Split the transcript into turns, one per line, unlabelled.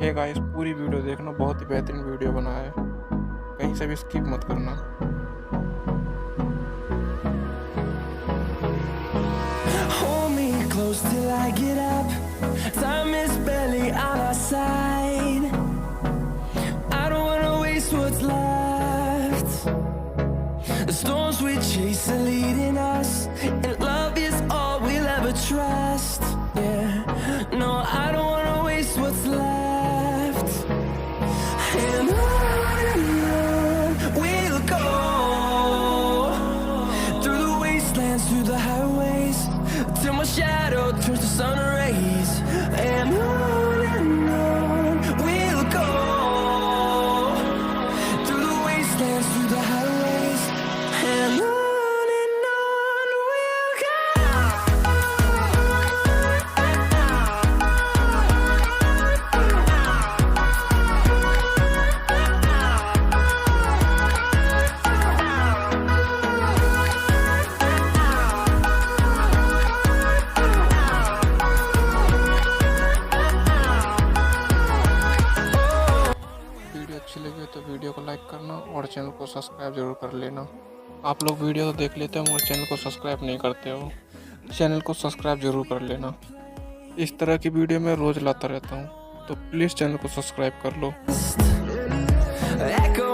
Hey guys, पूरी video देखना, बहुत ही बेहतरीन वीडियो बना है, कहीं से भी स्किप मत करना।
Hold me close till I get up. Time is barely on our side. I don't wanna waste what's left. The storms we chase are leading us, and love is all we'll ever trust. Yeah, no, I don't wanna waste what's left. And on we'll go, through the wastelands, through the highways, till my shadow turns to sun rays. And on we'll go, through the wastelands, through the highways, and on we'll go.
Video अच्छी लगी तो video को like करना और channel को subscribe जरूर कर लेना। आप लोग वीडियो तो देख लेते हो और चैनल को सब्सक्राइब नहीं करते हो, चैनल को सब्सक्राइब जरूर कर लेना। इस तरह की वीडियो मैं रोज़ लाता रहता हूँ, तो प्लीज़ चैनल को सब्सक्राइब कर लो।
Echo